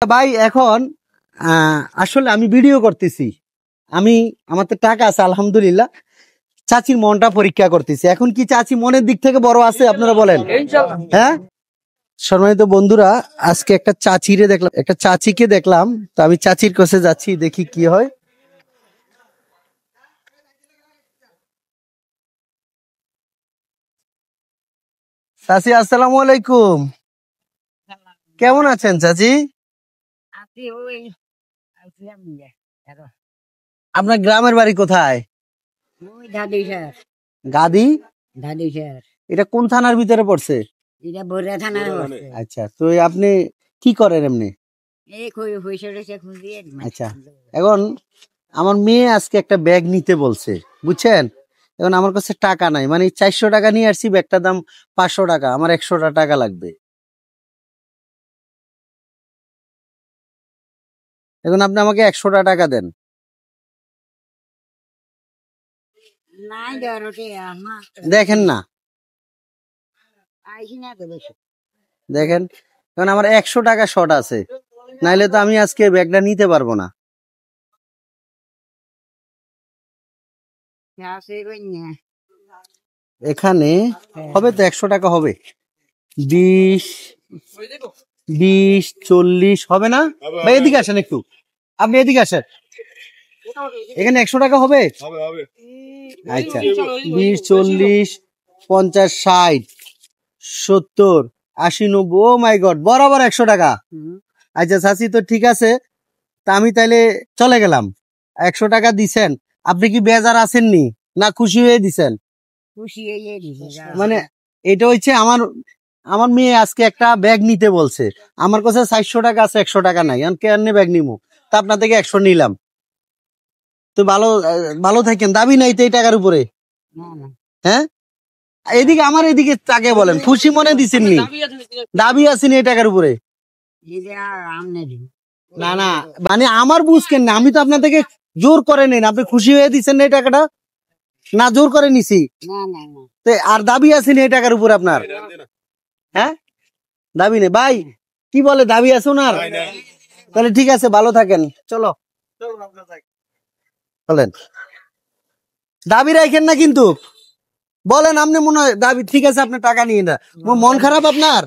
ভাই এখন আসলে আমি ভিডিও করতেছি, আমার তো টাকা আছে আলহামদুলিল্লাহ। চাচির মনটা পরীক্ষা করতেছি। এখন কি চাচি মনের দিক থেকে বড় আছে আপনারা বলেন? হ্যাঁ, সম্মানিত বন্ধুরা, আজকে একটা চাচিকে দেখলাম। তো আমি চাচির কাছে যাচ্ছি, দেখি কি হয়। চাচি আসসালামু আলাইকুম, কেমন আছেন চাচি? আপনার গ্রামের বাড়ি কোথায়? গাদি। এটা কোন থানার ভিতরে পড়ছে? আচ্ছা, তো আপনি কি করেন এমনি? আচ্ছা, এখন আমার মেয়ে আজকে একটা ব্যাগ নিতে বলছে, বুঝছেন? এখন আমার কাছে টাকা নাই, মানে 400 টাকা নিয়ে আসছি, ব্যাগটার দাম 500 টাকা, আমার 100 টাকা লাগবে। এখন আপনি আমাকে 100 টাকা দেন। দেখেন না, দেখেন, কারণ আমার 100 টাকা শর্ট আছে, নাইলে তো আমি আজকে ব্যাগটা নিতে পারবো না। এখানে হবে তো 100 টাকা হবে, 20 40 হবে না ভাই? এদিকে আসেন একটু, আপনি এদিকে আসেন, এখানে 100 টাকা হবে। আচ্ছা, 20 40 50 60 70 80 90, ও মাই গড, বরাবর 100 টাকা। আচ্ছা চাচি, তো ঠিক আছে, তা আমি তাইলে চলে গেলাম। 100 টাকা দিছেন, আপনি কি বেজার আছেননি না খুশি হয়ে দিছেন? মানে এটা হচ্ছে আমার মেয়ে আজকে একটা ব্যাগ নিতে বলছে, আমার কাছে 400 টাকা আছে, 100 টাকা নাই, আমি কেন ব্যাগ নিবো? তা আপনার থেকে 100 নিলাম। তো ভালো থাকেন, দাবি নাই তো এই টাকার উপরে? হ্যাঁ, এদিকে আমার এদিকে তাকে বলেন, খুশি মনে দিচ্ছেননি? দাবি আছেন এই টাকার উপরে? না না, মানে আমার বুঝকেন না, আমি তো আপনার থেকে জোর করে নেন, আপনি খুশি হয়ে দিচ্ছেন না এই টাকাটা? না জোর করে নিছি। আর দাবি আছেন এই টাকার উপরে আপনার? হ্যাঁ, দাবি নেই ভাই, কি বলে, দাবি আছে ওনার? তাহলে ঠিক আছে, ভালো থাকেন, চলো বলেন, দাবি রাখেন না কিন্তু, বলেন আপনি মনে হয় দাবি ঠিক আছে, আপনার টাকা নিয়ে না, মন খারাপ আপনার?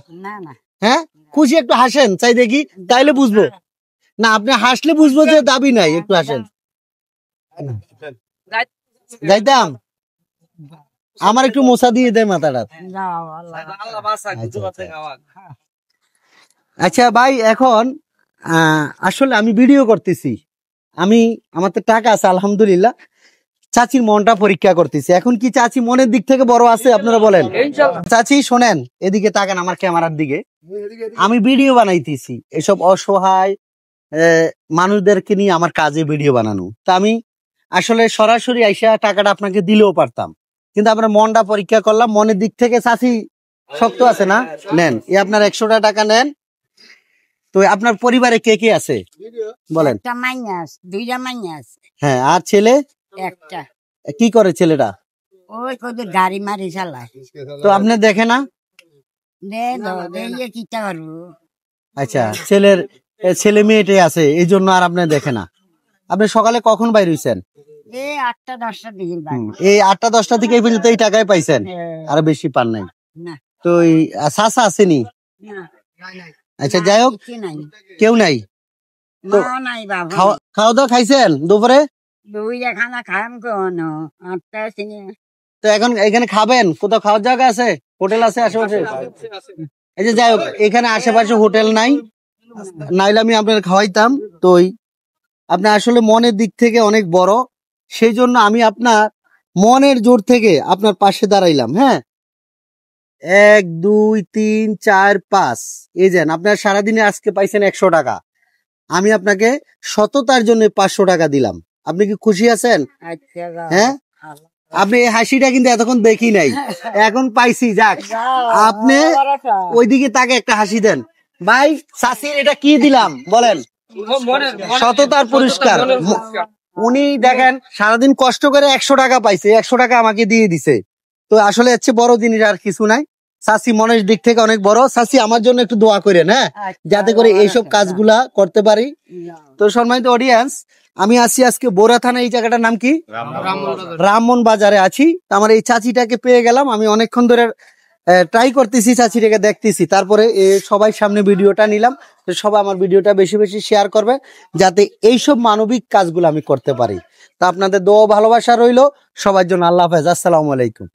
হ্যাঁ, খুশি একটু হাসেন চাই দেখি, তাইলে বুঝবো। না, আপনি হাসলে বুঝবো যে দাবি নাই, একটু হাসেন। যাইতাম, আমার একটু মোছা দিয়ে দেয় মাথাটা। আচ্ছা ভাই, এখন আসলে আমি ভিডিও করতেছি, আমার তো টাকা আছে আলহামদুলিল্লাহ। চাচির মনটা পরীক্ষা করতেছি। এখন কি চাচি মনের দিক থেকে বড় আছে আপনারা বলেন? চাচি শোনেন, এদিকে তাকান আমার ক্যামেরার দিকে। আমি ভিডিও বানাইতেছি, এসব অসহায় মানুষদেরকে নিয়ে আমার কাজে ভিডিও বানানো। তা আমি আসলে সরাসরি আইসা টাকাটা আপনাকে দিলেও পারতাম, কিন্তু আপনার মনটা পরীক্ষা করলাম, মনের দিক থেকে চাচি শক্ত আছে না? নেন, আপনার 100 টাকা নেন। তো আপনার পরিবারে কে কে আছে বলেন? হ্যাঁ, আর ছেলে একটা। কি করে ছেলেটা? ওই গাড়ি মারি চালায়। তো আপনি দেখে না? আচ্ছা, ছেলে মেয়েটাই আছে, এই জন্য আর আপনি দেখে না। আপনি সকালে কখন বাইর হইছেন? এই 8টা 10টার দিকে। এই 8টা 10টা থেকে এই পর্যন্ত এই টাকায় পাইছেন, আর বেশি পান নাই? তো চাচা আসেনি? আচ্ছা, যাই হোক, কেউ নাই তো? খাওয়া দাওয়া খাইছেন দুপুরে? তো এখন এখানে খাবেন? কোথাও খাওয়ার জায়গা আছে? হোটেল আছে আশেপাশে? এই যে যাই হোক, এখানে আশেপাশে হোটেল নাই, নাইলে আমি আপনার খাওয়াইতাম। তো আপনি আসলে মনের দিক থেকে অনেক বড়, সেই জন্য আমি আপনার মনের জোর থেকে আপনার পাশে দাঁড়াইলাম। হ্যাঁ, 1 2 3 4 5, এই যান, আপনার সারাদিনে আজকে পাইছেন 100 টাকা, আমি আপনাকে সততার জন্য 500 টাকা দিলাম। আপনি কি খুশি আছেন? হ্যাঁ, আপনি এই হাসিটা কিন্তু এতক্ষণ দেখি নাই, এখন পাইছি। যাক, আপনি ওইদিকে তাকে একটা হাসি দেন। ভাই, চাচির এটা কি দিলাম বলেন? সততার পুরস্কার। উনি দেখেন সারাদিন কষ্ট করে 100 টাকা পাইছে, 100 টাকা আমাকে দিয়ে দিছে। তো আসলে হচ্ছে বড় জিনিস আর কিছু নাই। চাচি মনের দিক থেকে অনেক বড়। চাচি আমার জন্য একটু দোয়া করেন, হ্যাঁ, যাতে করে এইসব কাজগুলা করতে পারি। তো সম্মানিত অডিয়েন্স, আমি আছি আজকে বোরা থানা, এই জায়গাটার নাম কি, রামমন বাজারে আছি। আমার এই চাচিটাকে পেয়ে গেলাম, আমি অনেকক্ষণ ধরে ট্রাই করতেছি, চাচিটাকে দেখতেছি, তারপরে সবাই সামনে ভিডিওটা নিলাম। তো সবাই আমার ভিডিওটা বেশি বেশি শেয়ার করবে, যাতে এইসব মানবিক কাজগুলো আমি করতে পারি। তা আপনাদের দোয়া ভালোবাসা রইলো সবার জন্য। আল্লাহ হাফেজ, আসসালামু আলাইকুম।